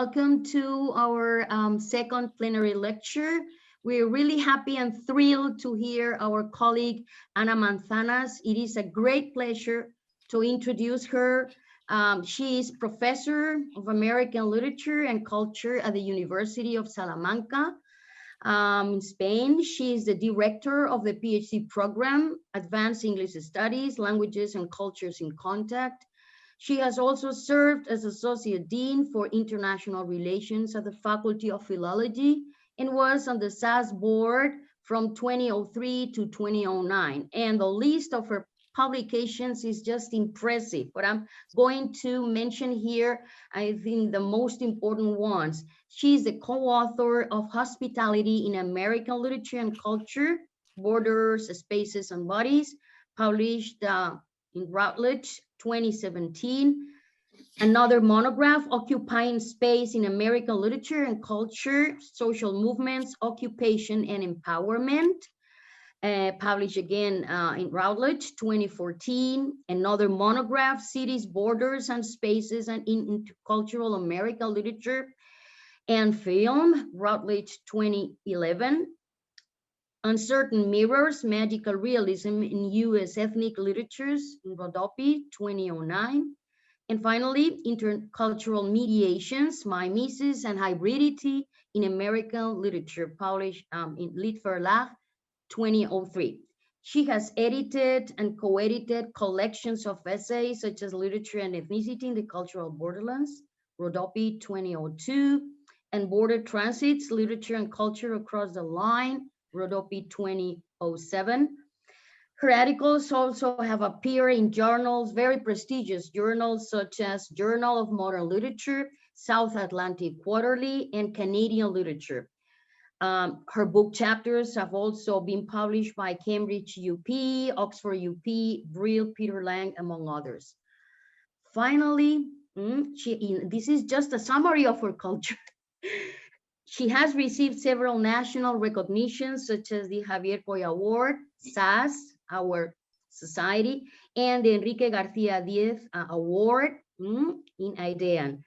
welcome to our second plenary lecture. We're really happy and thrilled to hear our colleague, María Manzanas. It is a great pleasure to introduce her. She is Professor of American Literature and Culture at the University of Salamanca in Spain. She is the director of the PhD program, Advanced English Studies, Languages and Cultures in Contact. She has also served as Associate Dean for International Relations at the Faculty of Philology and was on the SAAS board from 2003 to 2009. And the list of her publications is just impressive, but I'm going to mention here, I think, the most important ones. She's the co-author of Hospitality in American Literature and Culture, Borders, Spaces, and Bodies, published in Routledge 2017. Another monograph, Occupying Space in American Literature and Culture, Social Movements, Occupation and Empowerment, published again in Routledge 2014. Another monograph, Cities, Borders, and Spaces and Intercultural American Literature and Film, Routledge 2011. Uncertain Mirrors, Magical Realism in U.S. Ethnic Literatures, in Rodopi, 2009. And finally, Intercultural Mediations, Mimesis and Hybridity in American Literature, published in Lit Verlag, 2003. She has edited and co-edited collections of essays such as Literature and Ethnicity in the Cultural Borderlands, Rodopi, 2002, and Border Transits, Literature and Culture Across the Line, Rodopi 2007. Her articles also have appeared in journals, very prestigious journals such as Journal of Modern Literature, South Atlantic Quarterly, and Canadian Literature. Her book chapters have also been published by Cambridge UP, Oxford UP, Brill, Peter Lang, among others. Finally, this is just a summary of her culture. She has received several national recognitions, such as the Javier Coy Award, SAAS, our society, and the Enrique García Diez Award in IDEAN.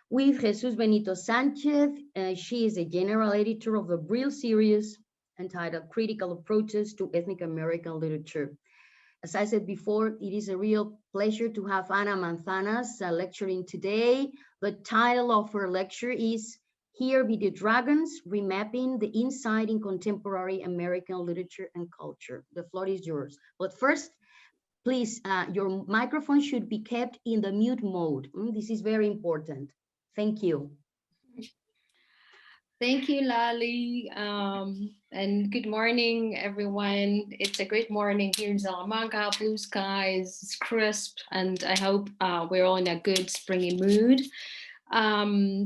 With Jesus Benito Sanchez, she is a general editor of the Brill series entitled Critical Approaches to Ethnic American Literature. As I said before, it is a real pleasure to have María Manzanas lecturing today. The title of her lecture is Here Be the Dragons, Remapping the Insight in Contemporary American Literature and Culture. The floor is yours. But first, please, your microphone should be kept in the mute mode. This is very important. Thank you. Thank you, Lali, and good morning, everyone. It's a great morning here in Salamanca, blue skies, it's crisp, and I hope we're all in a good springy mood.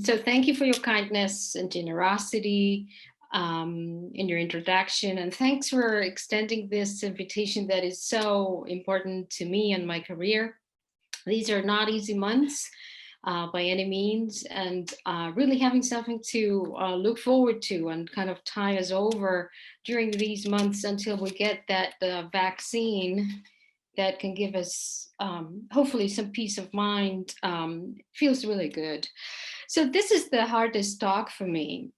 So thank you for your kindness and generosity in your introduction, and thanks for extending this invitation that is so important to me and my career. These are not easy months by any means, and really having something to look forward to and kind of tie us over during these months until we get that vaccine that can give us hopefully some peace of mind, feels really good. So this is the hardest talk for me.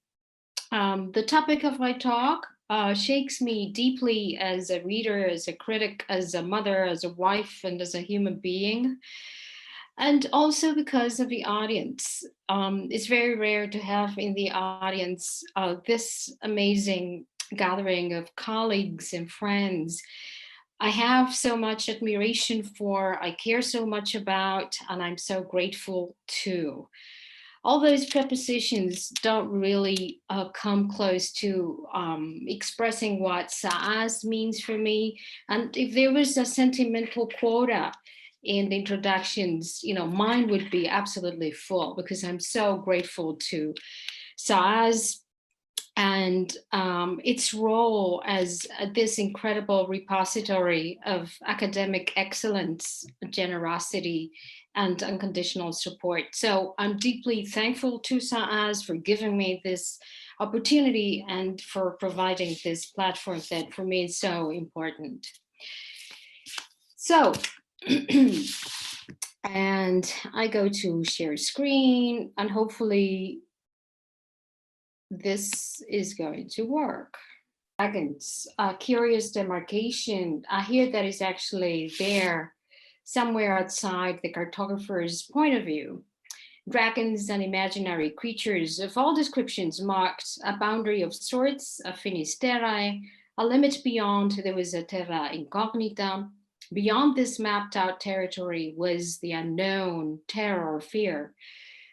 The topic of my talk shakes me deeply as a reader, as a critic, as a mother, as a wife, and as a human being. And also because of the audience. It's very rare to have in the audience this amazing gathering of colleagues and friends I have so much admiration for, I care so much about, and I'm so grateful to. All those prepositions don't really come close to expressing what SAAS means for me. And if there was a sentimental quota in the introductions, you know, mine would be absolutely full because I'm so grateful to SAAS and its role as this incredible repository of academic excellence, generosity, and unconditional support. So I'm deeply thankful to SAAS for giving me this opportunity and for providing this platform that for me is so important. So And I go to share screen, and hopefully this is going to work. Dragons, curious demarcation. I hear that is actually there somewhere outside the cartographer's point of view. Dragons and imaginary creatures of all descriptions marked a boundary of sorts, a finis terrae, a limit beyond there was a terra incognita. Beyond this mapped out territory was the unknown, terror, fear.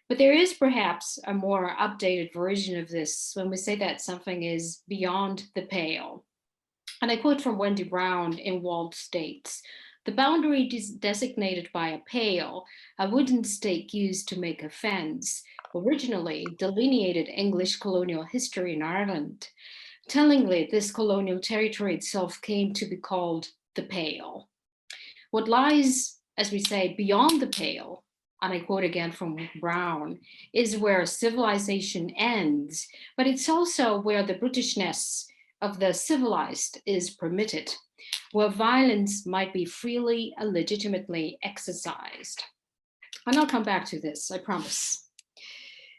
But there is perhaps a more updated version of this when we say that something is beyond the pale. And I quote from Wendy Brown in Walled States: "The boundary designated by a pale, a wooden stake used to make a fence, originally delineated English colonial history in Ireland. Tellingly, this colonial territory itself came to be called the Pale. What lies, as we say, beyond the pale," and I quote again from Brown, "is where civilization ends, but it's also where the Britishness of the civilized is permitted, where violence might be freely and legitimately exercised." And I'll come back to this, I promise.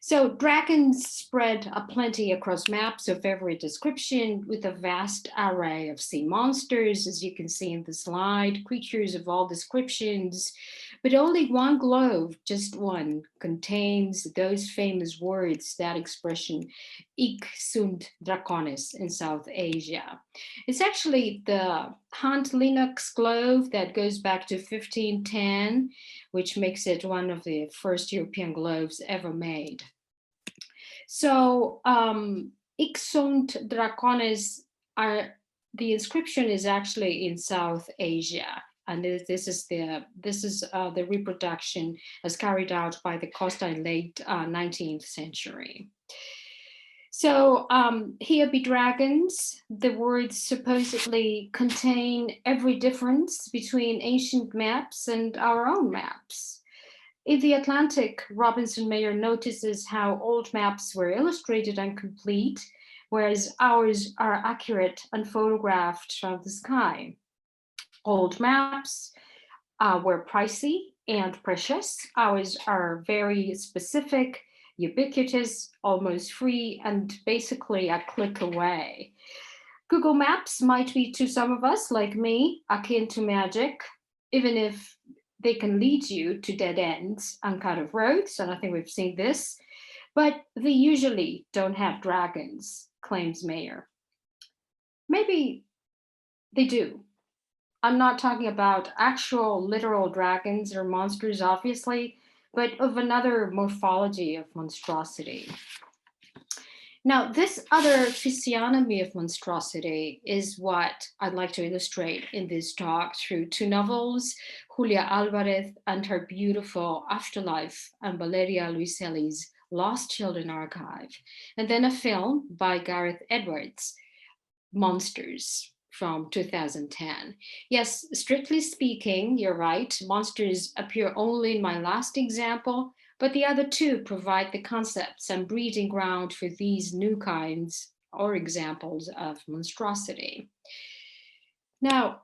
So dragons spread aplenty across maps of every description, with a vast array of sea monsters, as you can see in the slide, creatures of all descriptions, but only one globe, just one, contains those famous words, that expression, "Ik sunt draconis" in South Asia. It's actually the Hunt Linux globe that goes back to 1510, which makes it one of the first European globes ever made. So Ik sunt draconis, the inscription is actually in South Asia. And this is the reproduction as carried out by the Costa in late 19th century. So here be dragons. The words supposedly contain every difference between ancient maps and our own maps. In the Atlantic, Robinson Mayer notices how old maps were illustrated and complete, whereas ours are accurate and photographed from the sky. Old maps were pricey and precious. Ours are very specific, ubiquitous, almost free, and basically a click away. Google Maps might be, to some of us, like me, akin to magic, even if they can lead you to dead ends and cut off roads, and I think we've seen this, but they usually don't have dragons, claims Mayer. Maybe they do. I'm not talking about actual literal dragons or monsters, obviously, but of another morphology of monstrosity. Now, this other physiognomy of monstrosity is what I'd like to illustrate in this talk through two novels, Julia Alvarez and her beautiful Afterlife, and Valeria Luiselli's Lost Children Archive, and then a film by Gareth Edwards, Monsters, from 2010. Yes, strictly speaking, you're right, monsters appear only in my last example, but the other two provide the concepts and breeding ground for these new kinds or examples of monstrosity. Now,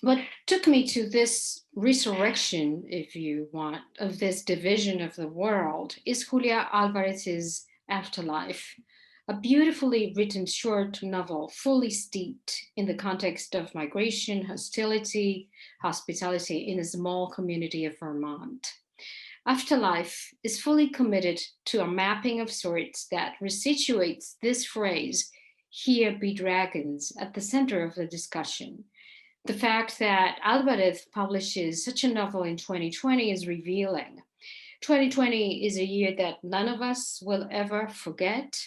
what took me to this resurrection, if you want, of this division of the world is Julia Alvarez's Afterlife, a beautifully written short novel fully steeped in the context of migration, hospitality in a small community of Vermont. Afterlife is fully committed to a mapping of sorts that resituates this phrase, "Here be dragons," at the center of the discussion. The fact that Alvarez publishes such a novel in 2020 is revealing. 2020 is a year that none of us will ever forget.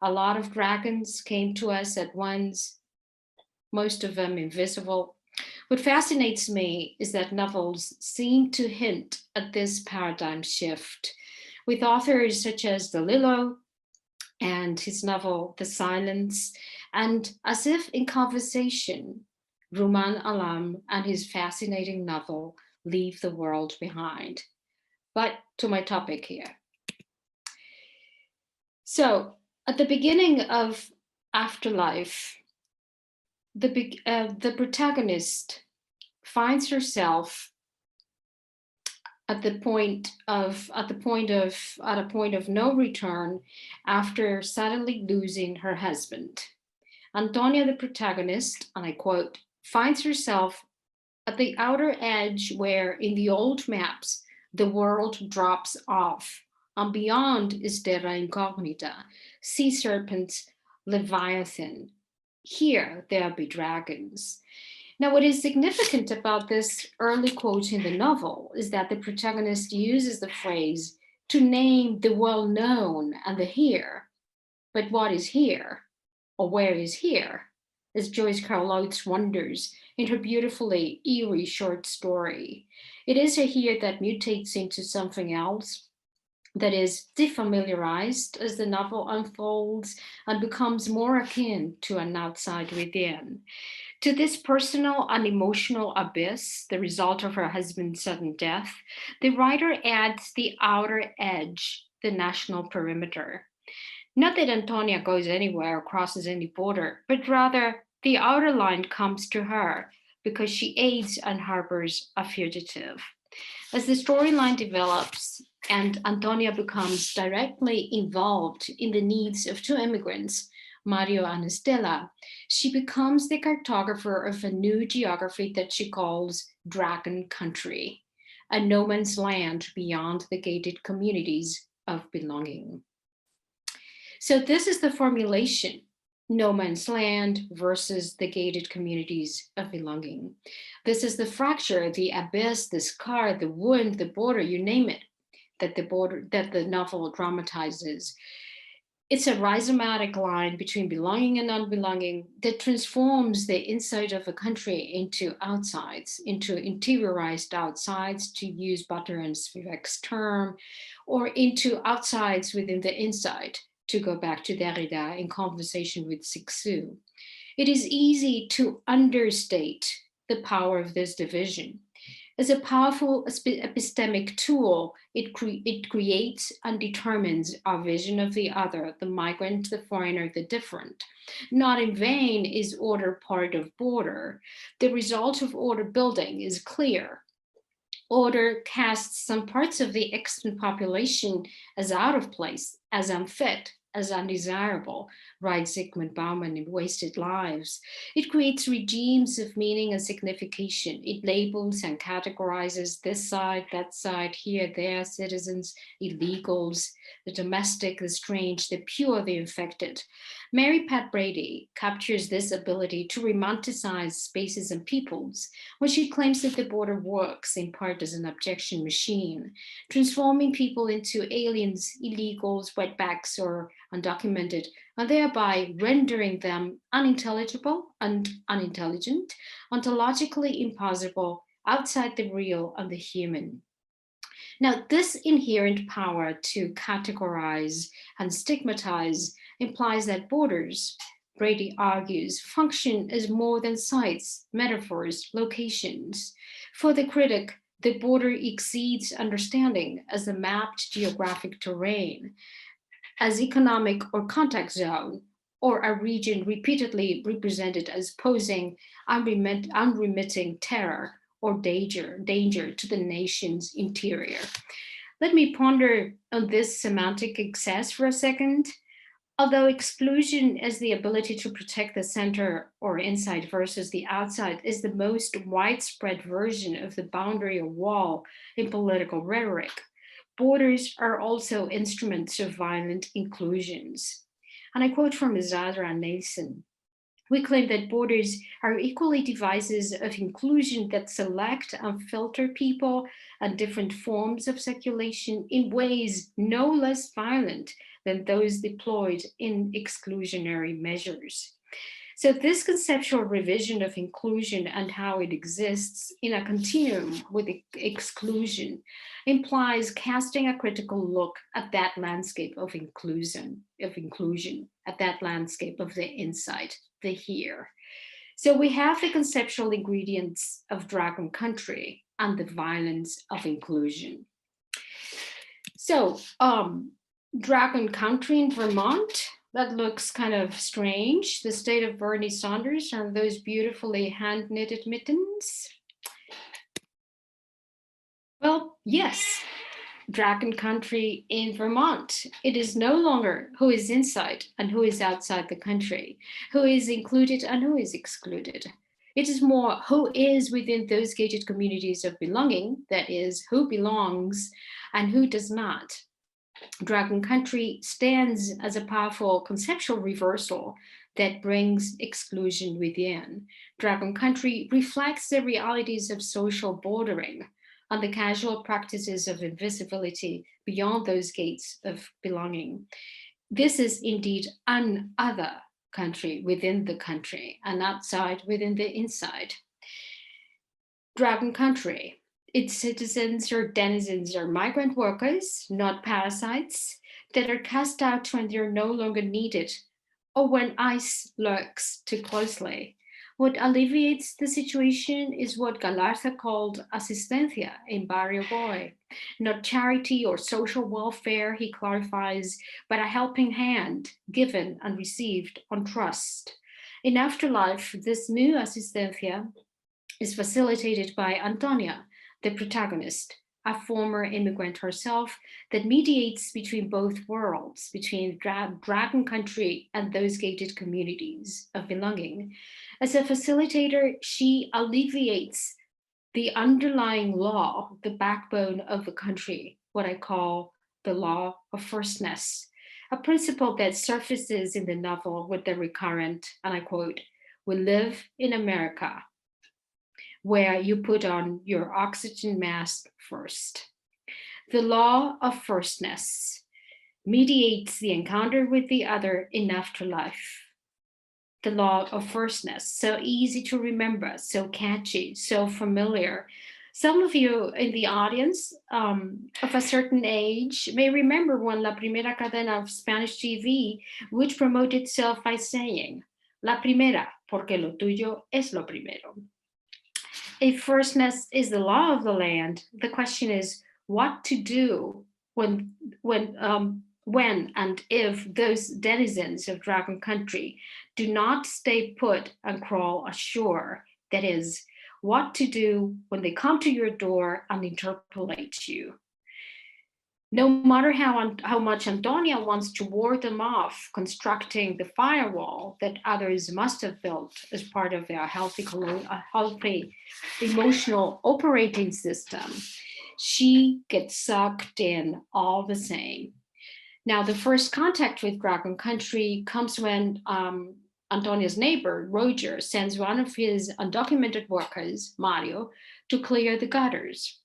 A lot of dragons came to us at once, most of them invisible. What fascinates me is that novels seem to hint at this paradigm shift, with authors such as DeLillo and his novel, The Silence, and as if in conversation, Rumaan Alam and his fascinating novel, Leave the World Behind. But to my topic here. So at the beginning of Afterlife, the protagonist finds herself at a point of no return after suddenly losing her husband. Antonia, the protagonist, and I quote, finds herself at the outer edge where in the old maps, the world drops off, and beyond is terra incognita, sea serpents, Leviathan. Here there be dragons. Now, what is significant about this early quote in the novel is that the protagonist uses the phrase to name the well-known and the here. But what is here? Or where is here? As Joyce Carol Oates wonders in her beautifully eerie short story. It is a here that mutates into something else, that is defamiliarized as the novel unfolds and becomes more akin to an outside within. To this personal and emotional abyss, the result of her husband's sudden death, the writer adds the outer edge, the national perimeter. Not that Antonia goes anywhere or crosses any border, but rather the outer line comes to her because she aids and harbors a fugitive. As the storyline develops and Antonia becomes directly involved in the needs of two immigrants, Mario and Estela, she becomes the cartographer of a new geography that she calls Dragon Country, a no man's land beyond the gated communities of belonging. So this is the formulation, no man's land versus the gated communities of belonging. This is the fracture, the abyss, the scar, the wound, the border, you name it, that the novel dramatizes. It's a rhizomatic line between belonging and unbelonging that transforms the inside of a country into outsides, into interiorized outsides, to use Butter and Spivak's term, or into outsides within the inside, to go back to Derrida in conversation with Cixous. It is easy to understate the power of this division. As a powerful epistemic tool, it creates and determines our vision of the other, the migrant, the foreigner, the different. Not in vain is order part of border. The result of order building is clear. Order casts some parts of the extant population as out of place, as unfit, as undesirable, writes Zygmunt Bauman in Wasted Lives. It creates regimes of meaning and signification. It labels and categorizes this side, that side, here, there, citizens, illegals, the domestic, the strange, the pure, the infected. Mary Pat Brady captures this ability to romanticize spaces and peoples when she claims that the border works in part as an abjection machine, transforming people into aliens, illegals, wetbacks, or undocumented, and thereby rendering them unintelligible and unintelligent, ontologically impossible, outside the real and the human. Now, this inherent power to categorize and stigmatize implies that borders, Brady argues, function as more than sites, metaphors, locations. For the critic, the border exceeds understanding as a mapped geographic terrain, as economic or contact zone, or a region repeatedly represented as posing unremitting terror or danger to the nation's interior. Let me ponder on this semantic excess for a second. Although exclusion as the ability to protect the center or inside versus the outside is the most widespread version of the boundary or wall in political rhetoric, borders are also instruments of violent inclusions. And I quote from Zadra and Nelson, we claim that borders are equally devices of inclusion that select and filter people and different forms of circulation in ways no less violent than those deployed in exclusionary measures. So this conceptual revision of inclusion and how it exists in a continuum with exclusion implies casting a critical look at that landscape of inclusion, at that landscape of the inside, the here. So we have the conceptual ingredients of Dragon Country and the violence of inclusion. So Dragon Country in Vermont, that looks kind of strange. The state of Bernie Sanders and those beautifully hand-knitted mittens. Well, yes, Dragon Country in Vermont. It is no longer who is inside and who is outside the country, who is included and who is excluded. It is more who is within those gated communities of belonging, that is, who belongs and who does not. Dragon Country stands as a powerful conceptual reversal that brings exclusion within. Dragon Country reflects the realities of social bordering and the casual practices of invisibility beyond those gates of belonging. This is indeed an other country within the country and outside within the inside. Dragon Country. Its citizens or denizens are migrant workers, not parasites, that are cast out when they're no longer needed or when ice lurks too closely. What alleviates the situation is what Galarza called asistencia in Barrio Boy. Not charity or social welfare, he clarifies, but a helping hand given and received on trust. In afterlife, this new asistencia is facilitated by Antonia, the protagonist, a former immigrant herself, that mediates between both worlds, between Dragon Country and those gated communities of belonging. As a facilitator, she alleviates the underlying law, the backbone of the country, what I call the law of firstness, a principle that surfaces in the novel with the recurrent, and I quote, "We live in America, where you put on your oxygen mask first." The law of firstness mediates the encounter with the other in afterlife. The law of firstness, so easy to remember, so catchy, so familiar. Some of you in the audience of a certain age may remember when La Primera cadena of Spanish TV would promote itself by saying, "La primera, porque lo tuyo es lo primero." If firstness is the law of the land, the question is what to do when and if those denizens of Dragon Country do not stay put and crawl ashore. That is, what to do when they come to your door and interpolate you. No matter how much Antonia wants to ward them off, constructing the firewall that others must have built as part of their healthy emotional operating system, she gets sucked in all the same. Now, the first contact with Dragon Country comes when Antonia's neighbor, Roger, sends one of his undocumented workers, Mario, to clear the gutters.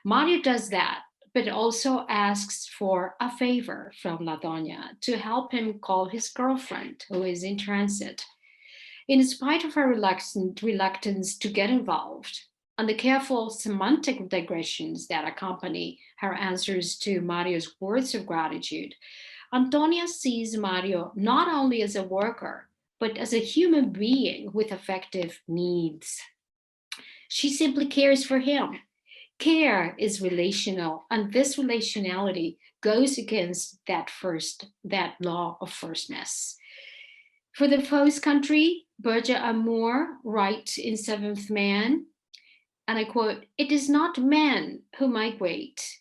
Mario does that, but also asks for a favor from La Doña to help him call his girlfriend, who is in transit. In spite of her reluctance to get involved, and the careful semantic digressions that accompany her answers to Mario's words of gratitude, Antonia sees Mario not only as a worker, but as a human being with affective needs. She simply cares for him. Care is relational, and this relationality goes against that law of firstness. For the Fausse country, Berger Amour writes in Seventh Man, and I quote, "It is not men who immigrate,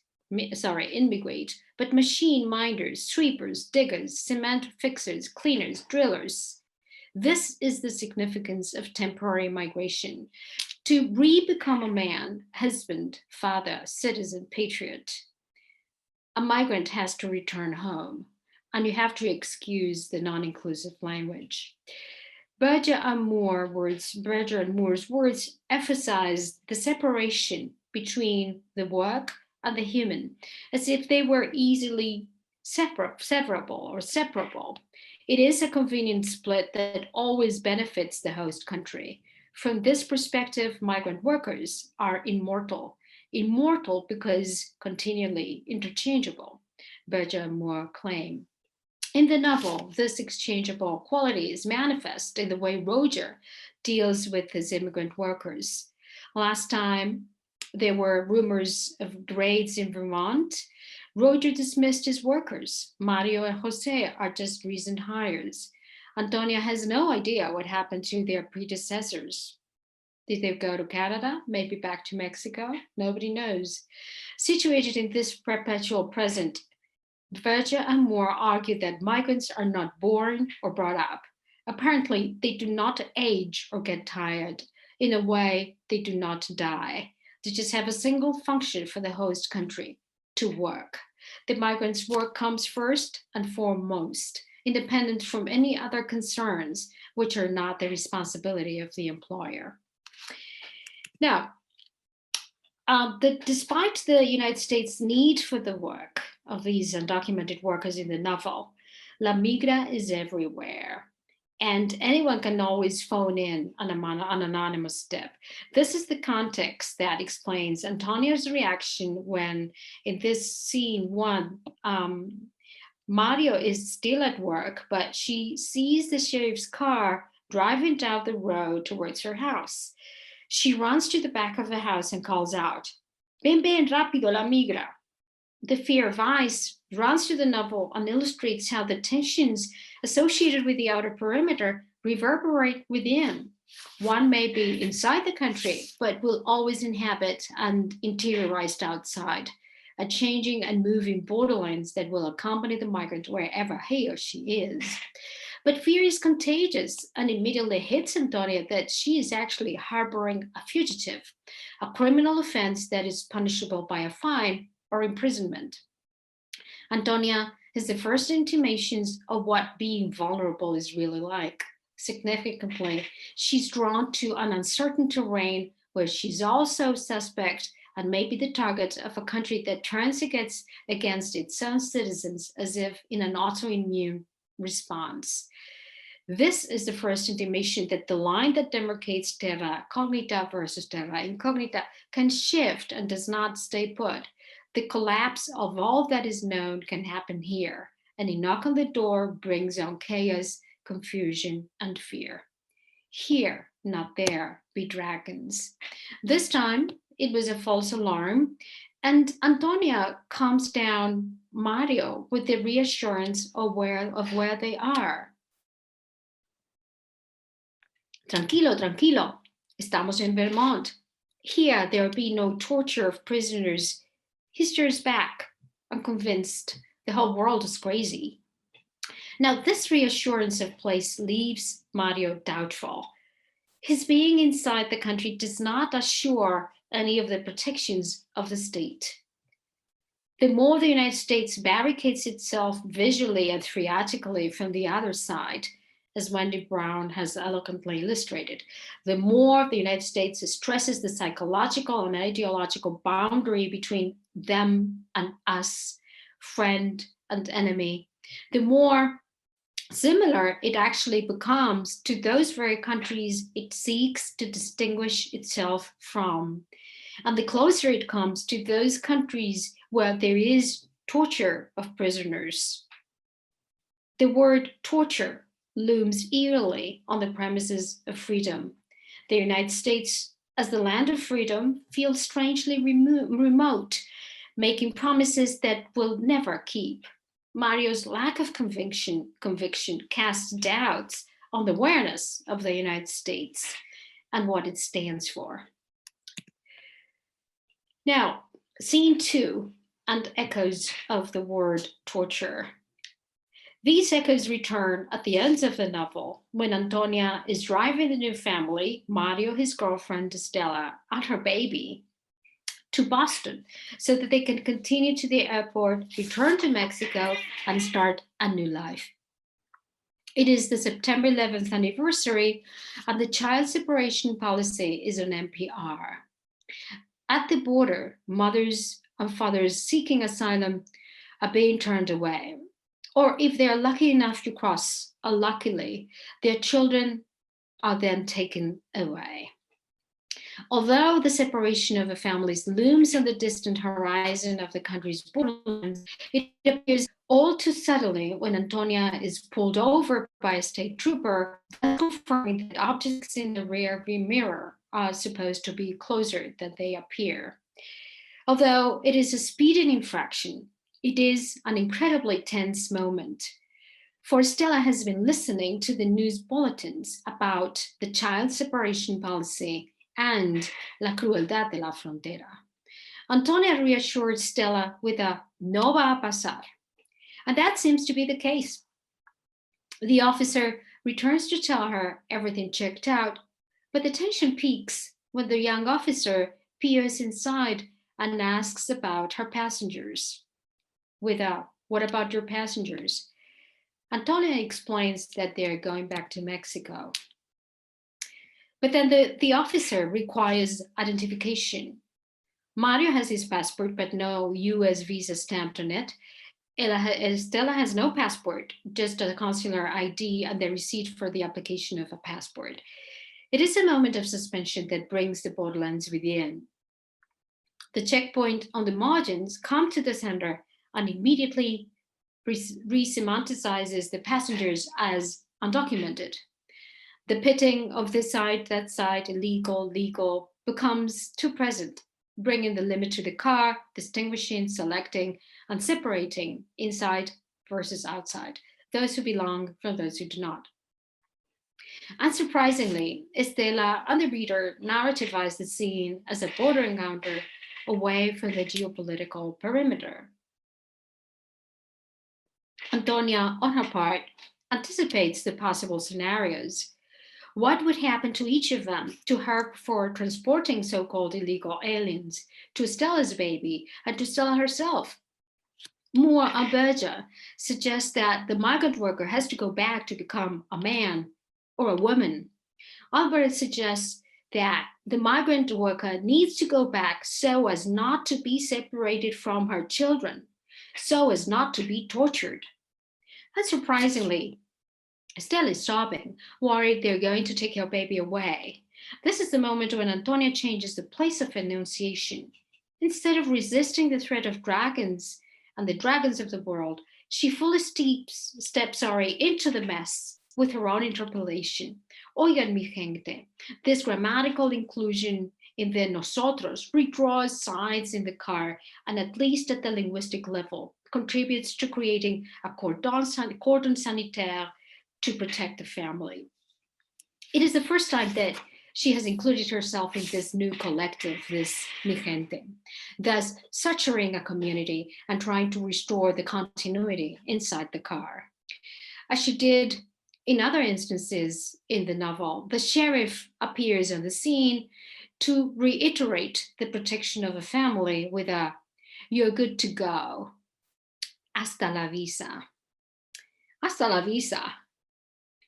but machine minders, sweepers, diggers, cement fixers, cleaners, drillers. This is the significance of temporary migration. To re-become a man, husband, father, citizen, patriot, a migrant has to return home, and you have to excuse the non-inclusive language." Berger and Moore's words emphasize the separation between the work and the human, as if they were easily separable. It is a convenient split that always benefits the host country. From this perspective, migrant workers are immortal because continually interchangeable, Berger and Moore claim. In the novel, this exchangeable quality is manifest in the way Roger deals with his immigrant workers. Last time there were rumors of raids in Vermont, Roger dismissed his workers. Mario and Jose are just recent hires. Antonia has no idea what happened to their predecessors. Did they go to Canada? Maybe back to Mexico? Nobody knows. Situated in this perpetual present, Verge and Moore argue that migrants are not born or brought up. Apparently, they do not age or get tired. In a way, they do not die. They just have a single function for the host country: to work. The migrants' work comes first and foremost, independent from any other concerns, which are not the responsibility of the employer. Now, despite the United States' need for the work of these undocumented workers in the novel, La Migra is everywhere. And anyone can always phone in an anonymous tip. This is the context that explains Antonia's reaction when, in this scene one, Mario is still at work, but she sees the sheriff's car driving down the road towards her house. She runs to the back of the house and calls out, "Ven, ven, rápido, la migra." The fear of ICE runs through the novel and illustrates how the tensions associated with the outer perimeter reverberate within. One may be inside the country, but will always inhabit and interiorized outside, a changing and moving borderlands that will accompany the migrant wherever he or she is. But fear is contagious and immediately hits Antonia that she is actually harboring a fugitive, a criminal offense that is punishable by a fine or imprisonment. Antonia has the first intimations of what being vulnerable is really like. Significantly, she's drawn to an uncertain terrain where she's also suspect and may be the target of a country that turns against its own citizens as if in an autoimmune response. This is the first intimation that the line that demarcates terra cognita versus terra incognita can shift and does not stay put. The collapse of all that is known can happen here, and a knock on the door brings on chaos, confusion, and fear. Here, not there, be dragons. This time, it was a false alarm, and Antonia calms down Mario with the reassurance of where they are. Tranquilo, tranquilo, estamos en Vermont. Here, there will be no torture of prisoners. He stirs back, unconvinced. The whole world is crazy. Now, this reassurance of place leaves Mario doubtful. His being inside the country does not assure any of the protections of the state. The more the United States barricades itself visually and theatrically from the other side, as Wendy Brown has eloquently illustrated, the more the United States stresses the psychological and ideological boundary between them and us, friend and enemy, the more similar it actually becomes to those very countries it seeks to distinguish itself from. And the closer it comes to those countries where there is torture of prisoners. The word torture looms eerily on the premises of freedom. The United States, as the land of freedom, feels strangely remote, making promises that will never keep. Mario's lack of conviction casts doubts on the awareness of the United States and what it stands for. Now, scene 2 and echoes of the word torture. These echoes return at the end of the novel when Antonia is driving the new family, Mario, his girlfriend, Stella, and her baby, to Boston so that they can continue to the airport, return to Mexico, and start a new life. It is the September 11th anniversary, and the child separation policy is on NPR. At the border, mothers and fathers seeking asylum are being turned away. Or if they are lucky enough to cross, unluckily, their children are then taken away. Although the separation of the families looms on the distant horizon of the country's borderlands, it appears all too subtly when Antonia is pulled over by a state trooper, confirming that objects in the rearview mirror are supposed to be closer than they appear. Although it is a speeding infraction, it is an incredibly tense moment. For Stella has been listening to the news bulletins about the child separation policy and la crueldad de la frontera. Antonia reassured Stella with a no va a pasar, and that seems to be the case. The officer returns to tell her everything checked out, but the tension peaks when the young officer peers inside and asks about her passengers. With a, "What about your passengers?" Antonia explains that they're going back to Mexico. But then the officer requires identification. Mario has his passport, but no US visa stamped on it. Stella has no passport, just a consular ID and the receipt for the application of a passport. It is a moment of suspension that brings the borderlands within. The checkpoint on the margins come to the center and immediately re-semanticizes the passengers as undocumented. The pitting of this side, that side, illegal, legal, becomes too present, bringing the limit to the car, distinguishing, selecting, and separating inside versus outside, those who belong from those who do not. Unsurprisingly, Estela and the reader narrativize the scene as a border encounter away from the geopolitical perimeter. Antonia, on her part, anticipates the possible scenarios. What would happen to each of them, to her for transporting so-called illegal aliens, to Stella's baby, and to Stella herself? Moore Alberja suggests that the migrant worker has to go back to become a man or a woman. Albert suggests that the migrant worker needs to go back so as not to be separated from her children, so as not to be tortured. Unsurprisingly, Estelle is sobbing, worried they're going to take her baby away. This is the moment when Antonia changes the place of enunciation. Instead of resisting the threat of dragons and the dragons of the world, she fully steps into the mess with her own interpolation. Oigan mi gente, this grammatical inclusion in the nosotros redraws sides in the car and, at least at the linguistic level, contributes to creating a cordon sanitaire to protect the family. It is the first time that she has included herself in this new collective, this mi gente, thus suturing a community and trying to restore the continuity inside the car. As she did in other instances in the novel, the sheriff appears on the scene to reiterate the protection of a family with a "you're good to go, hasta la visa." Hasta la visa.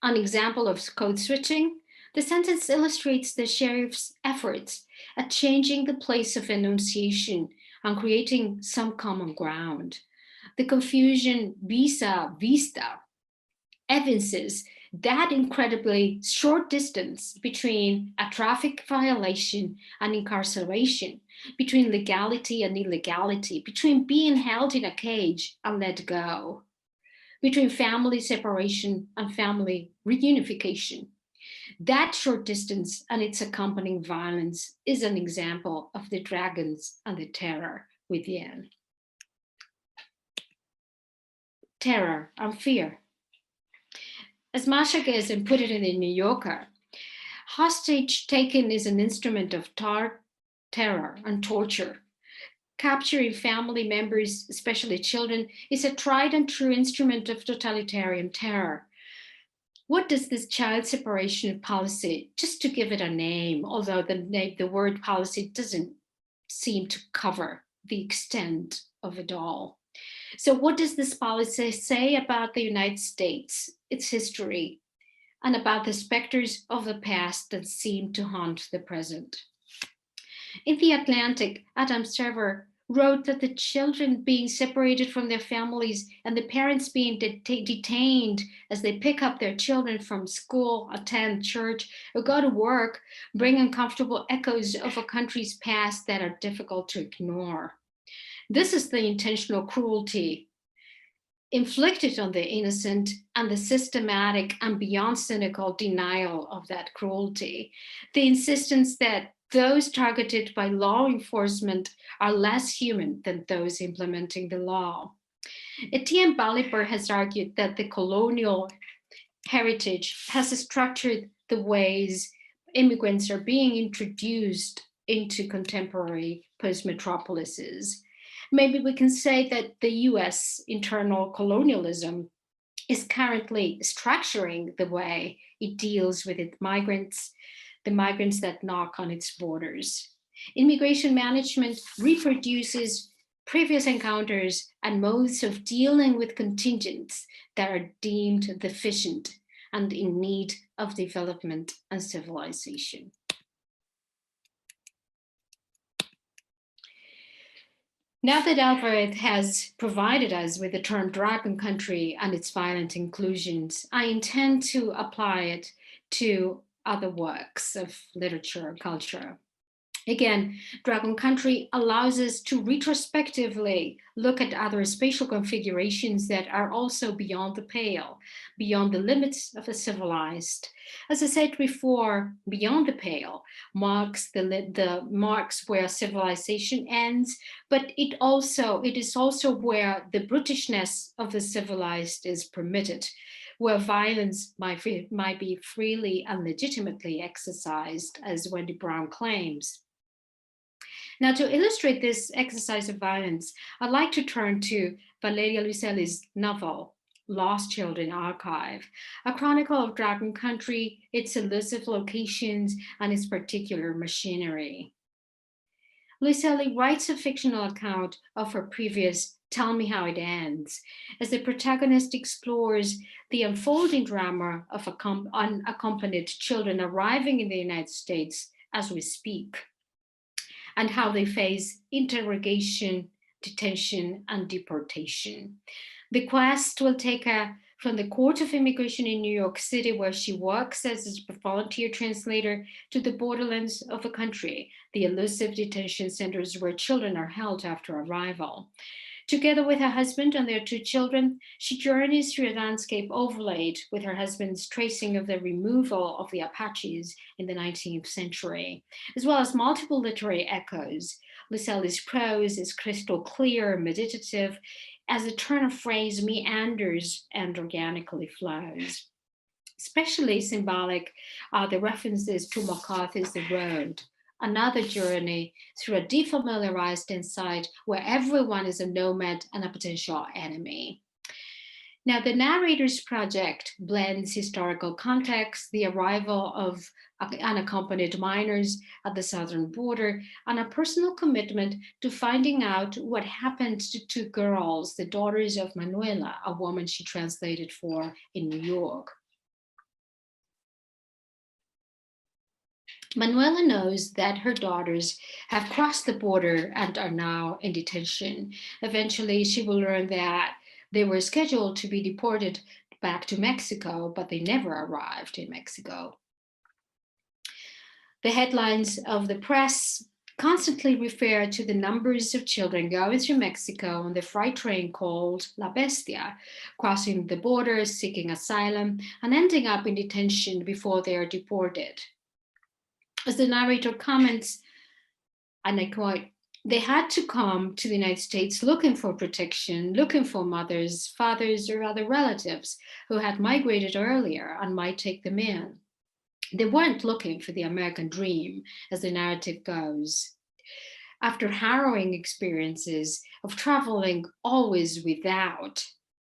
An example of code switching, the sentence illustrates the sheriff's efforts at changing the place of enunciation and creating some common ground. The confusion visa vista evinces that incredibly short distance between a traffic violation and incarceration, between legality and illegality, between being held in a cage and let go, between family separation and family reunification. That short distance and its accompanying violence is an example of the dragons and the terror within. Terror and fear. As Masha Gessen put it in the New Yorker, hostage taking is an instrument of terror and torture. Capturing family members, especially children, is a tried and true instrument of totalitarian terror. What does this child separation policy, just to give it a name, although the word policy doesn't seem to cover the extent of it all. So what does this policy say about the United States, its history, and about the specters of the past that seem to haunt the present? In The Atlantic, Adam Server wrote that the children being separated from their families and the parents being detained as they pick up their children from school, attend church, or go to work bring uncomfortable echoes of a country's past that are difficult to ignore. This is the intentional cruelty inflicted on the innocent and the systematic and beyond cynical denial of that cruelty. The insistence that those targeted by law enforcement are less human than those implementing the law. Etienne Balibar has argued that the colonial heritage has structured the ways immigrants are being introduced into contemporary post-metropolises. Maybe we can say that the US internal colonialism is currently structuring the way it deals with its migrants, the migrants that knock on its borders. Immigration management reproduces previous encounters and modes of dealing with contingents that are deemed deficient and in need of development and civilization. Now that Alvarez has provided us with the term Dragon Country and its violent inclusions, I intend to apply it to other works of literature and culture. Again, Dragon Country allows us to retrospectively look at other spatial configurations that are also beyond the pale, beyond the limits of the civilized. As I said before, beyond the pale marks the marks where civilization ends, but it is also where the brutishness of the civilized is permitted, where violence might be freely and legitimately exercised, as Wendy Brown claims. Now, to illustrate this exercise of violence, I'd like to turn to Valeria Luiselli's novel, Lost Children Archive, a chronicle of Dragon Country, its elusive locations, and its particular machinery. Luiselli writes a fictional account of her previous Tell Me How It Ends, as the protagonist explores the unfolding drama of unaccompanied children arriving in the United States as we speak, and how they face interrogation, detention, and deportation. The quest will take her from the Court of Immigration in New York City, where she works as a volunteer translator, to the borderlands of the country, the elusive detention centers where children are held after arrival. Together with her husband and their 2 children, she journeys through a landscape overlaid with her husband's tracing of the removal of the Apaches in the 19th century, as well as multiple literary echoes. Luiselli's prose is crystal clear, meditative, as the turn of phrase meanders and organically flows. Especially symbolic are the references to McCarthy's The Road, another journey through a defamiliarized insight where everyone is a nomad and a potential enemy. Now, the narrator's project blends historical context, the arrival of unaccompanied minors at the southern border, and a personal commitment to finding out what happened to 2 girls, the daughters of Manuela, a woman she translated for in New York. Manuela knows that her daughters have crossed the border and are now in detention. Eventually, she will learn that they were scheduled to be deported back to Mexico, but they never arrived in Mexico. The headlines of the press constantly refer to the numbers of children going through Mexico on the freight train called La Bestia, crossing the border, seeking asylum, and ending up in detention before they are deported. As the narrator comments, and I quote, "They had to come to the United States looking for protection, looking for mothers, fathers, or other relatives who had migrated earlier and might take them in. They weren't looking for the American dream," as the narrative goes. After harrowing experiences of traveling always without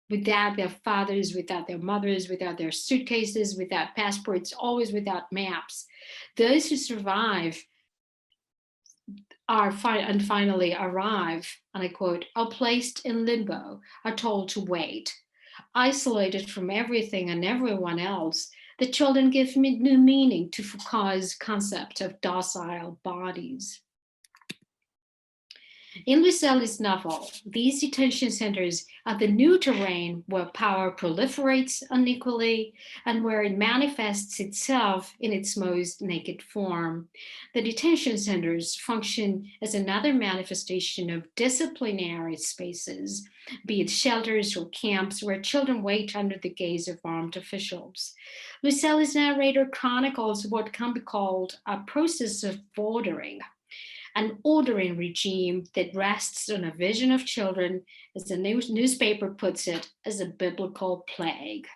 their fathers, without their mothers, without their suitcases, without passports, always without maps, those who survive and finally arrive, and I quote, "are placed in limbo, are told to wait. Isolated from everything and everyone else, the children give new meaning to Foucault's concept of docile bodies." In Luiselli's novel, these detention centers are the new terrain where power proliferates unequally and where it manifests itself in its most naked form. The detention centers function as another manifestation of disciplinary spaces, be it shelters or camps where children wait under the gaze of armed officials. Luiselli's narrator chronicles what can be called a process of bordering, an ordering regime that rests on a vision of children, as the newspaper puts it, as a biblical plague.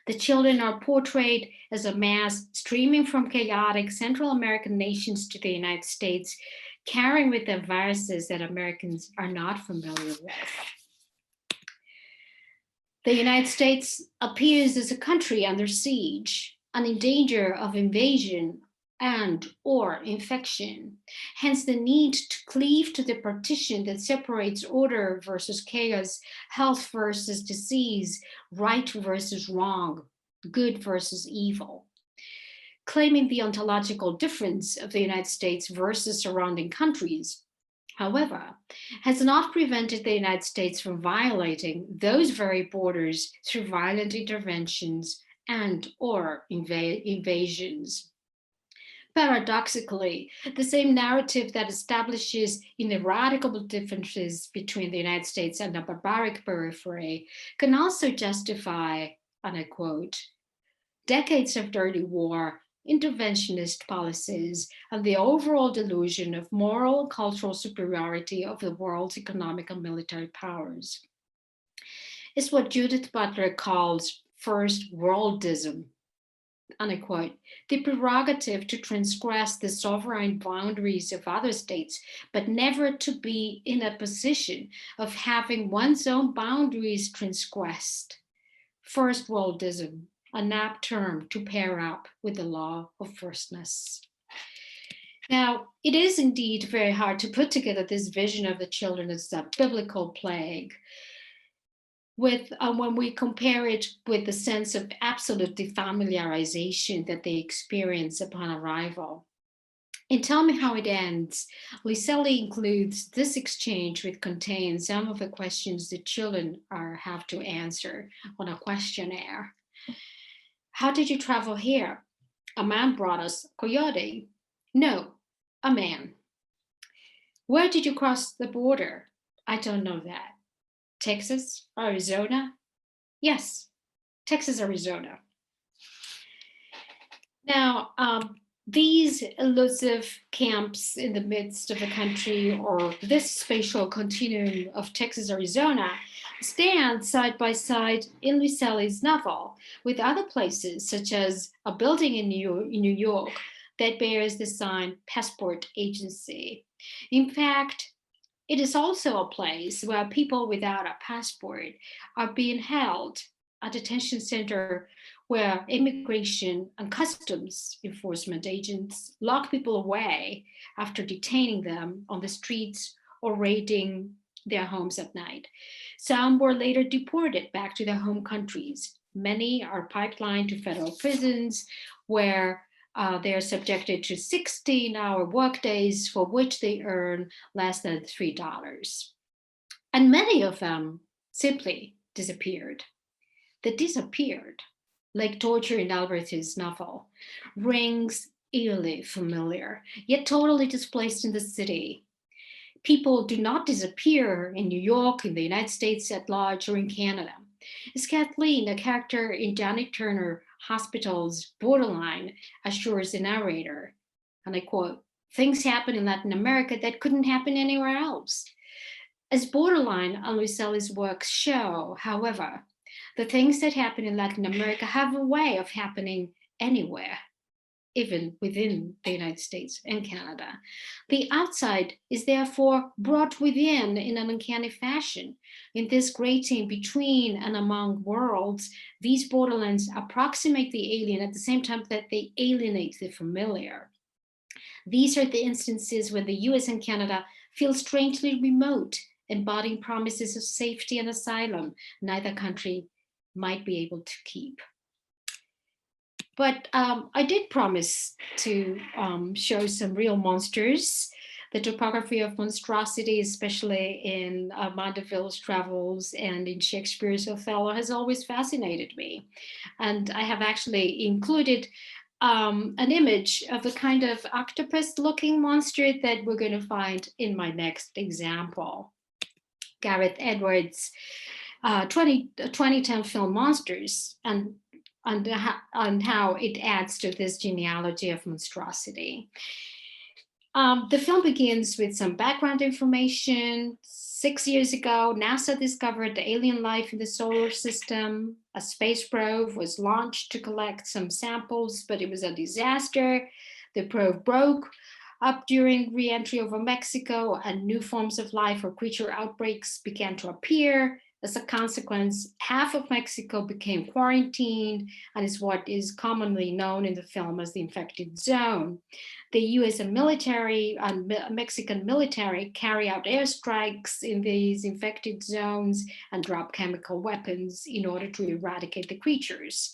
The children are portrayed as a mass streaming from chaotic Central American nations to the United States, carrying with them viruses that Americans are not familiar with. The United States appears as a country under siege and in danger of invasion and or infection. Hence the need to cleave to the partition that separates order versus chaos, health versus disease, right versus wrong, good versus evil. Claiming the ontological difference of the United States versus surrounding countries, however, has not prevented the United States from violating those very borders through violent interventions and or invasions. Paradoxically, the same narrative that establishes ineradicable differences between the United States and the barbaric periphery can also justify, and I quote, decades of dirty war, interventionist policies, and the overall delusion of moral and cultural superiority of the world's economic and military powers. It's what Judith Butler calls first worldism, and I quote, the prerogative to transgress the sovereign boundaries of other states, but never to be in a position of having one's own boundaries transgressed. First worldism, an apt term to pair up with the law of firstness. Now, it is indeed very hard to put together this vision of the children as a biblical plague when we compare it with the sense of absolute defamiliarization that they experience upon arrival. In Tell Me How It Ends, Liselli includes this exchange, which contains some of the questions the children have to answer on a questionnaire. How did you travel here? A man brought us coyote. No, a man. Where did you cross the border? I don't know that. Texas, Arizona? Yes, Texas, Arizona. Now, these elusive camps in the midst of the country, or this spatial continuum of Texas, Arizona, stand side by side in Liselli's novel with other places, such as a building in New York that bears the sign Passport Agency. In fact, it is also a place where people without a passport are being held, a detention center where immigration and customs enforcement agents lock people away after detaining them on the streets or raiding their homes at night. Some were later deported back to their home countries. Many are pipelined to federal prisons where they are subjected to 16-hour workdays for which they earn less than $3. And many of them simply disappeared. The disappeared, like torture in Albert's novel, rings eerily familiar, yet totally displaced in the city. People do not disappear in New York, in the United States at large, or in Canada. As Kathleen, a character in Danny Turner Hospital's Borderline, assures the narrator, and I quote, things happen in Latin America that couldn't happen anywhere else. As Borderline and Liselli's works show, however, the things that happen in Latin America have a way of happening anywhere, even within the United States and Canada. The outside is therefore brought within in an uncanny fashion. In this grating between and among worlds, these borderlands approximate the alien at the same time that they alienate the familiar. These are the instances when the US and Canada feel strangely remote, embodying promises of safety and asylum neither country might be able to keep. But I did promise to show some real monsters. The topography of monstrosity, especially in Mandeville's travels and in Shakespeare's Othello, has always fascinated me. And I have actually included an image of the kind of octopus-looking monster that we're going to find in my next example. Gareth Edwards' 2010 film Monsters, and how it adds to this genealogy of monstrosity. The film begins with some background information. 6 years ago, NASA discovered the alien life in the solar system. A space probe was launched to collect some samples, but it was a disaster. The probe broke up during re-entry over Mexico, and new forms of life or creature outbreaks began to appear. As a consequence, half of Mexico became quarantined and is what is commonly known in the film as the infected zone. The US and military and Mexican military carry out airstrikes in these infected zones and drop chemical weapons in order to eradicate the creatures.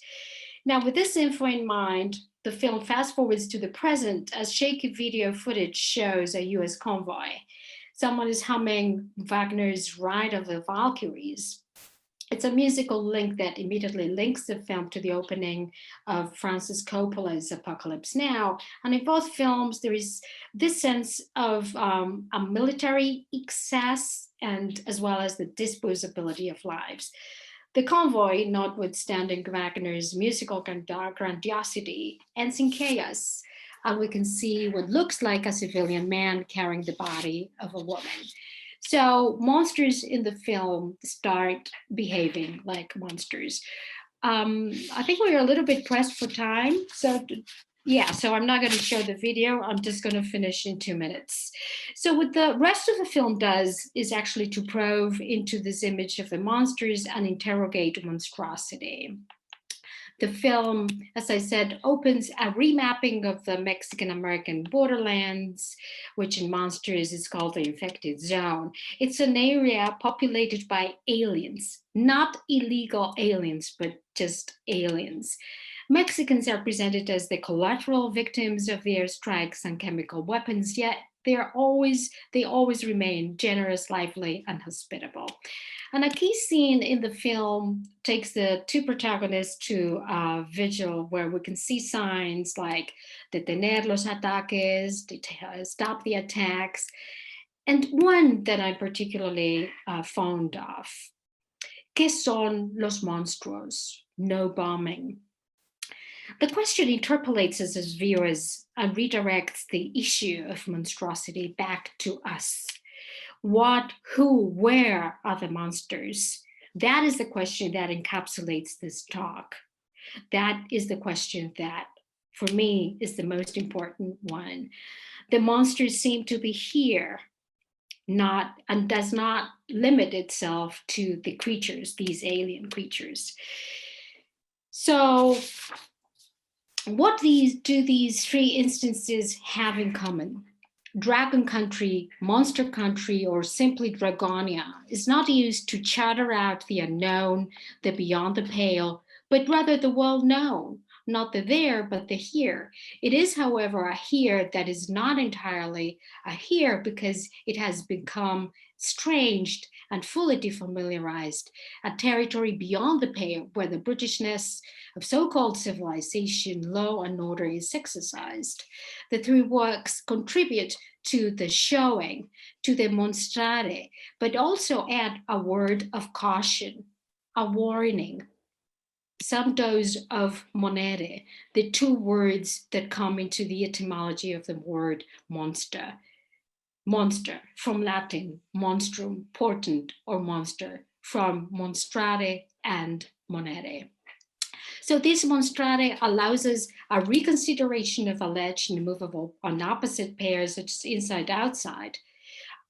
Now, with this info in mind, the film fast forwards to the present as shaky video footage shows a US convoy. Someone is humming Wagner's Ride of the Valkyries. It's a musical link that immediately links the film to the opening of Francis Coppola's Apocalypse Now. And in both films, there is this sense of a military excess and as well as the disposability of lives. The convoy, notwithstanding Wagner's musical grandiosity, ends in chaos. And we can see what looks like a civilian man carrying the body of a woman. So monsters in the film start behaving like monsters. I think we're a little bit pressed for time. So I'm not going to show the video. I'm just going to finish in 2 minutes. So what the rest of the film does is actually to probe into this image of the monsters and interrogate monstrosity. The film, as I said, opens a remapping of the Mexican-American borderlands, which in Monsters is called the infected zone. It's an area populated by aliens, not illegal aliens, but just aliens. Mexicans are presented as the collateral victims of the airstrikes and chemical weapons, yet they always remain generous, lively, and hospitable. And a key scene in the film takes the two protagonists to a vigil where we can see signs like detener los ataques, stop the attacks, and one that I'm particularly fond of. ¿Qué son los monstruos? No bombing. The question interpolates us as viewers and redirects the issue of monstrosity back to us. What, who, where are the monsters? That is the question that encapsulates this talk. That is the question that, for me, is the most important one. The monsters seem to be here, and does not limit itself to the creatures, these alien creatures. So, what do these three instances have in common? Dragon country, monster country, or simply Dragonia is not used to chatter out the unknown, the beyond the pale, but rather the well-known, not the there, but the here. It is, however, a here that is not entirely a here because it has become estranged and fully defamiliarized, a territory beyond the pale where the Britishness of so-called civilization, law and order is exercised. The three works contribute to the showing, to the mostrare, but also add a word of caution, a warning, some dose of monere, the two words that come into the etymology of the word monster. Monster, from Latin, monstrum, portent, or monster, from monstrare and monere. So this monstrare allows us a reconsideration of alleged and immovable on opposite pairs, such as inside-outside.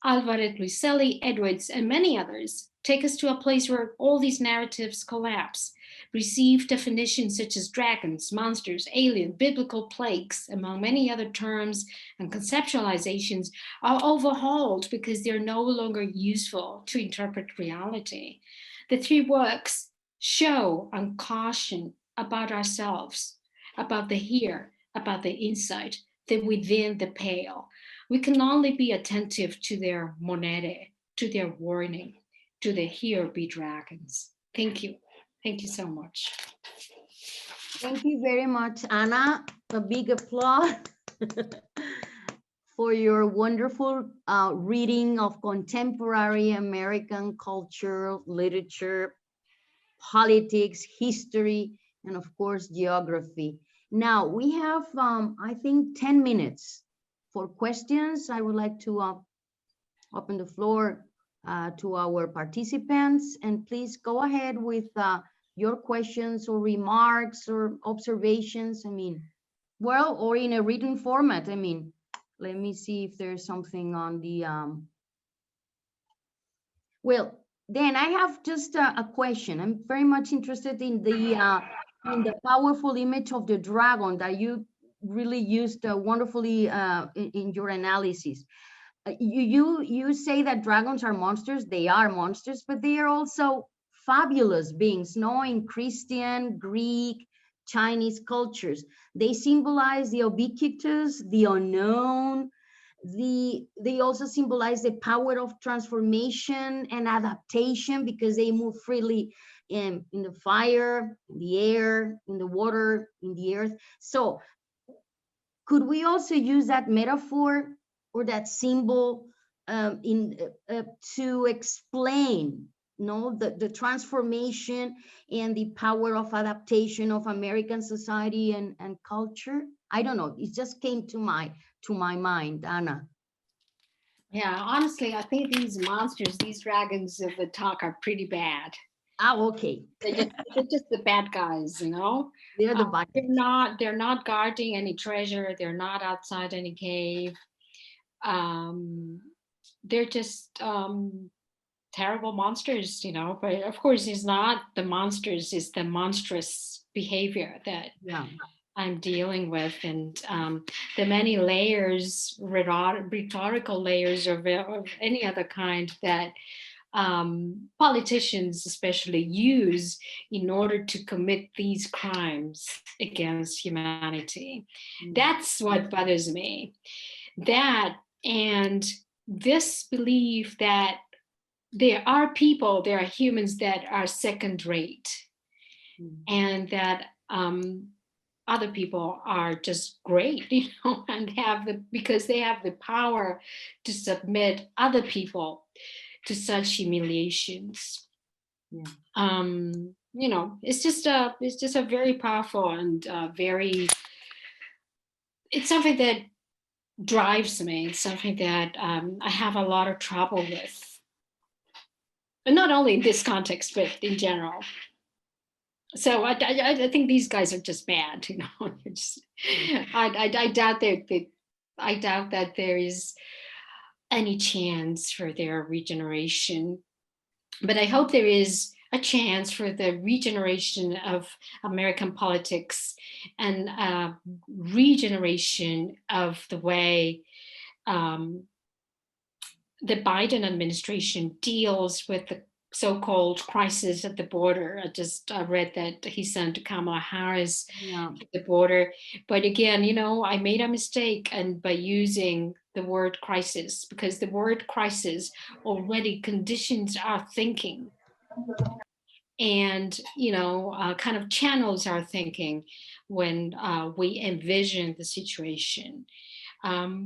Alvarez, Luiselli, Edwards, and many others take us to a place where all these narratives collapse, receive definitions such as dragons, monsters, alien, biblical plagues, among many other terms and conceptualizations are overhauled because they're no longer useful to interpret reality. The three works show and caution about ourselves, about the here, about the inside, the within the pale. We can only be attentive to their monere, to their warning, to the here be dragons. Thank you. Thank you so much. Thank you very much, Anna. A big applause for your wonderful reading of contemporary American culture, literature, politics, history, and of course, geography. Now we have, I think, 10 minutes for questions. I would like to open the floor to our participants, and please go ahead with your questions or remarks or observations. I mean, well, or in a written format. I mean, let me see if there's something on the, well, then I have just a question. I'm very much interested in the powerful image of the dragon that you really used wonderfully in your analysis. You say that dragons are monsters. They are monsters, but they are also fabulous beings, in Christian, Greek, Chinese cultures. They symbolize the ubiquitous, the unknown. They also symbolize the power of transformation and adaptation, because they move freely in the fire, in the air, in the water, in the earth. So could we also use that metaphor or that symbol to explain the transformation and the power of adaptation of American society and culture? I don't know, it just came to my mind, Anna. Yeah, honestly, I think these monsters, these dragons of the talk are pretty bad. Okay. They're just the bad guys, They're the bad guys. They're not guarding any treasure. They're not outside any cave. They're just terrible monsters, but of course it's not the monsters, it's the monstrous behavior that I'm dealing with, and the many layers, rhetorical layers of any other kind that politicians especially use in order to commit these crimes against humanity. That's what bothers me. That, and this belief that there are people, there are humans that are second rate, and that other people are just great, and because they have the power to submit other people to such humiliations. It's just a very powerful and it's something that drives me. It's something that I have a lot of trouble with, and not only in this context, but in general. So I think these guys are just bad, I doubt that there is any chance for their regeneration, but I hope there is a chance for the regeneration of American politics and regeneration of the way the Biden administration deals with the so-called crisis at the border. I just read that he sent Kamala Harris to the border. But again, I made a mistake and by using the word crisis, because the word crisis already conditions our thinking and, kind of channels our thinking when we envision the situation.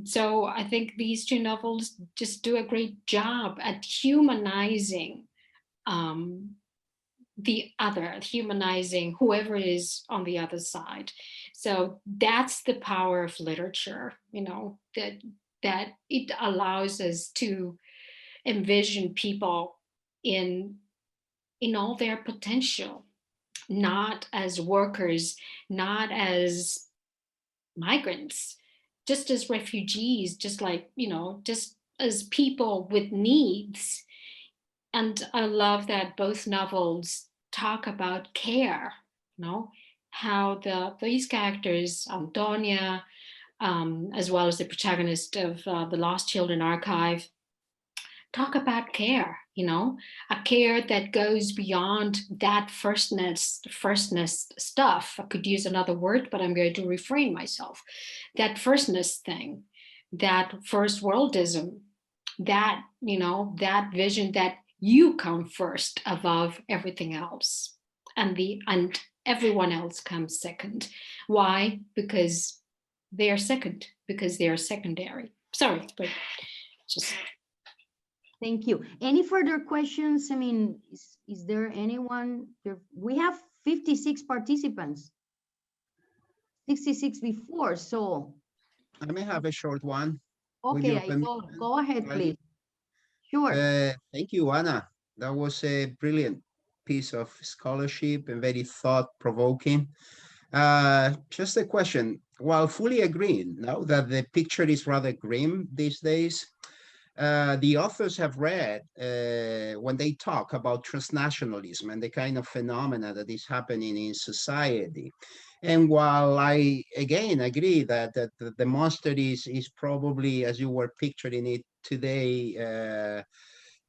So I think these two novels just do a great job at humanizing the other, humanizing whoever is on the other side. So that's the power of literature, that it allows us to envision people in all their potential, not as workers, not as migrants, just as refugees, just like, just as people with needs. And I love that both novels talk about care, how these characters, Antonia, as well as the protagonist of the Lost Children Archive, talk about care, a care that goes beyond that firstness stuff. I could use another word, but I'm going to refrain myself. That firstness thing, that first worldism, that, that vision that you come first above everything else, and everyone else comes second. Why? Because they are second, because they are secondary. Sorry, but just. Thank you. Any further questions? I mean, is there anyone? We have 56 participants, 66 before, so I may have a short one with Okay, your Aitor, permission. go ahead, Lali. please. Sure. Thank you, Anna. That was a brilliant piece of scholarship and very thought-provoking. Just a question. While fully agreeing now that the picture is rather grim these days, the authors have read when they talk about transnationalism and the kind of phenomena that is happening in society. And while I again agree that the monster is probably as you were picturing it today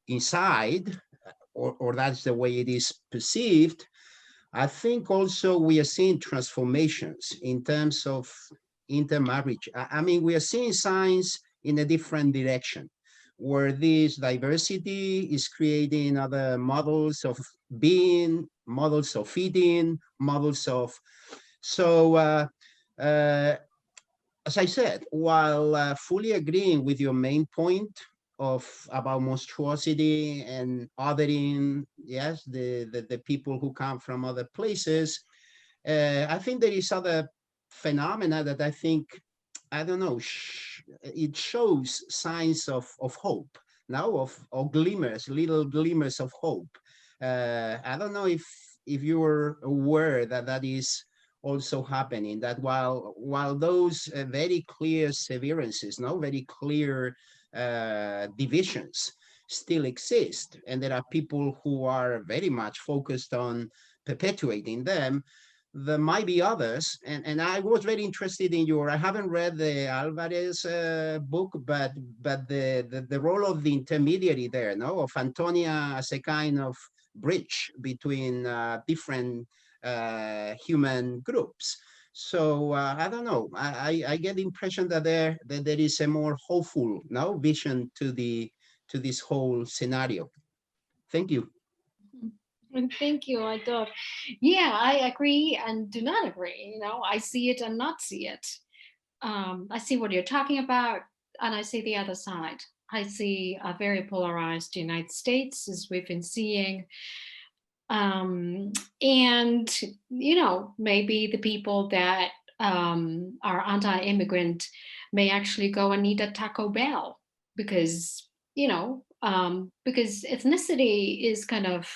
inside, or that's the way it is perceived, I think also we are seeing transformations in terms of intermarriage. I mean, we are seeing signs in a different direction where this diversity is creating other models of being, models of eating, models of. So, as I said, while fully agreeing with your main point of about monstruosity and othering, yes, the people who come from other places, I think there is other phenomena that I think, I don't know, it shows signs of hope now, of glimmers, little glimmers of hope. I don't know if you were aware that that is also happening, that while those very clear severances, no, very clear divisions still exist, and there are people who are very much focused on perpetuating them, there might be others, and I was very interested in I haven't read the Alvarez book, but the role of the intermediary there, no, of Antonia as a kind of bridge between different human groups. So I don't know. I get the impression that there is a more hopeful now vision to this whole scenario. Thank you. And thank you. I thought, yeah, I agree and do not agree. You know, I see it and not see it. I see what you're talking about, and I see the other side. I see a very polarized United States, as we've been seeing. And, you know, maybe the people that are anti-immigrant may actually go and eat at Taco Bell because, you know, because ethnicity is kind of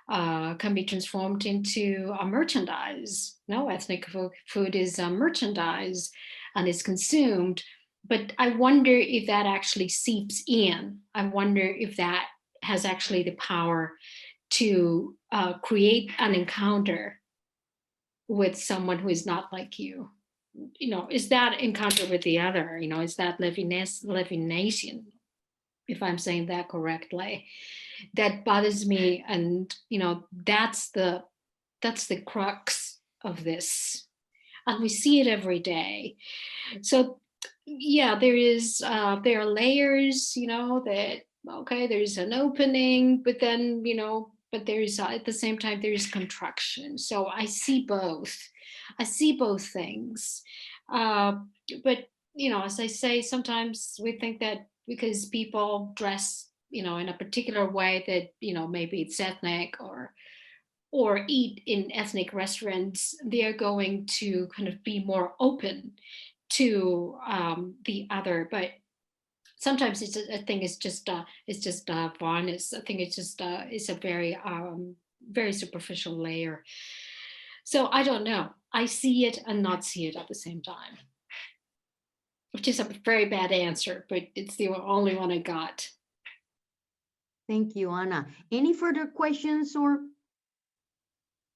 can be transformed into a merchandise. No, ethnic food is a merchandise and is consumed. But I wonder if that actually seeps in. I wonder if that has actually the power to create an encounter with someone who is not like you. You know, is that encounter with the other? You know, is that levination, if I'm saying that correctly, that bothers me. And you know, that's the crux of this, and we see it every day. So yeah, there are layers, you know, that okay, there's an opening, but then, you know, but there's at the same time there is contraction. So I see both things. But you know, as I say, sometimes we think that because people dress, you know, in a particular way, that, you know, maybe it's ethnic, or eat in ethnic restaurants, they're going to kind of be more open to the other. But sometimes I think it's just varnish. I think it's a very superficial layer. So I don't know. I see it and not see it at the same time, which is a very bad answer, but it's the only one I got. Thank you, Anna. Any further questions or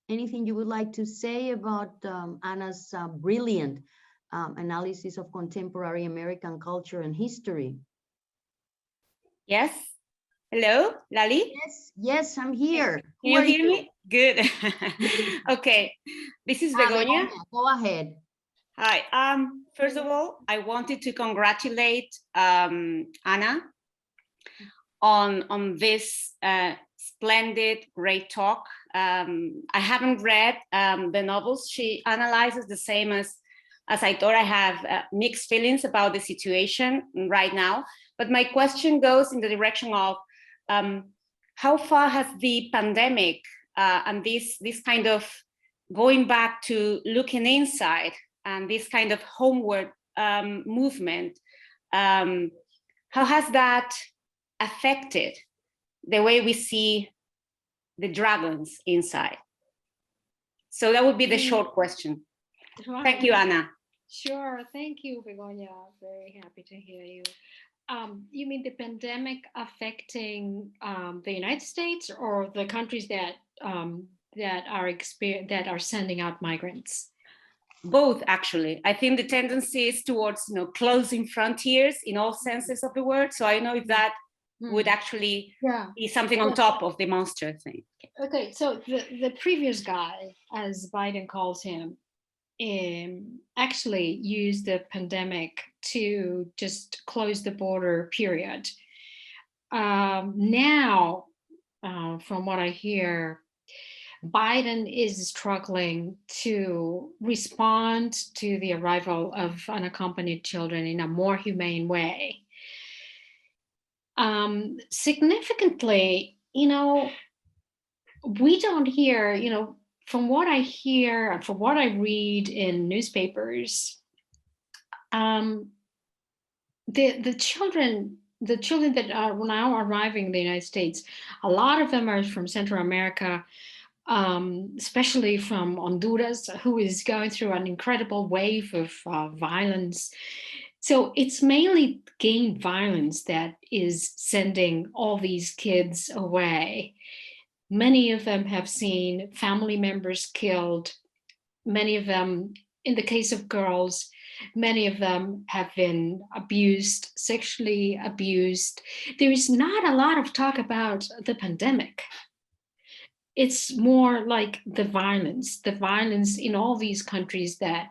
anything you would like to say about Anna's brilliant analysis of contemporary American culture and history? Yes. Hello, Lali? Yes, yes, I'm here. Can you hear me? Good. Okay. This is Begoña. Go ahead. Hi. First of all, I wanted to congratulate Anna on this splendid, great talk. I haven't read the novels she analyzes, the same as I thought. I have mixed feelings about the situation right now. But my question goes in the direction of how far has the pandemic and this kind of going back to looking inside and this kind of homeward movement, how has that affected the way we see the dragons inside? So that would be the short question. Thank you, Anna. Sure, thank you, Begonia. Very happy to hear you. You mean the pandemic affecting the United States or the countries that that are sending out migrants? Both, actually. I think the tendency is towards closing frontiers in all senses of the word. So I don't know if that would actually be something on top of the monster thing. Okay, so the previous guy, as Biden calls him, actually used the pandemic to just close the border, period. Now, from what I hear, Biden is struggling to respond to the arrival of unaccompanied children in a more humane way. Significantly, we don't hear, from what I hear and from what I read in newspapers, the children that are now arriving in the United States, a lot of them are from Central America, especially from Honduras, who is going through an incredible wave of violence. So it's mainly gang violence that is sending all these kids away. Many of them have seen family members killed. Many of them, in the case of girls, many of them have been abused, sexually abused. There is not a lot of talk about the pandemic. It's more like the violence in all these countries that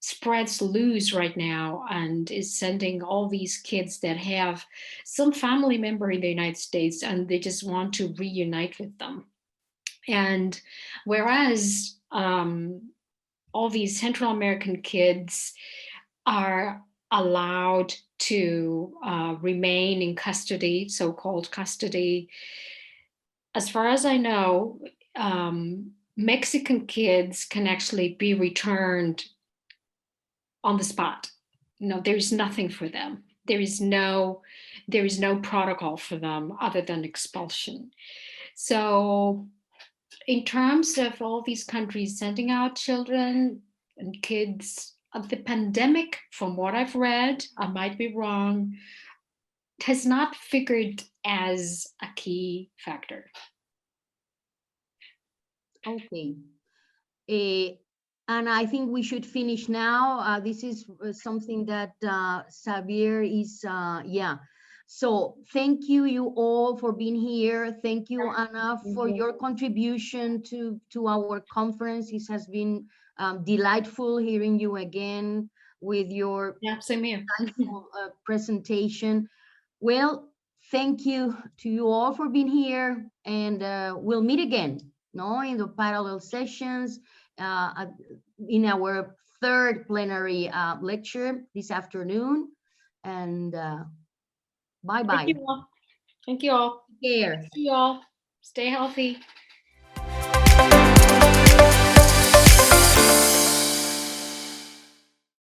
spreads loose right now and is sending all these kids that have some family member in the United States and they just want to reunite with them. And whereas all these Central American kids are allowed to remain in custody, so-called custody, as far as I know, Mexican kids can actually be returned on the spot. There is nothing for them. There is no protocol for them other than expulsion. So in terms of all these countries sending out children and kids, the pandemic, from what I've read, I might be wrong, has not figured as a key factor. Okay. And I think we should finish now. This is something that Xavier is, So thank you all for being here. Thank you, Anna, for your contribution to our conference. It has been delightful hearing you again with your same here. presentation. Well, thank you to you all for being here, and we'll meet again, in the parallel sessions, in our third plenary lecture this afternoon. And bye-bye. Thank you all. Take care. See you all. Stay healthy.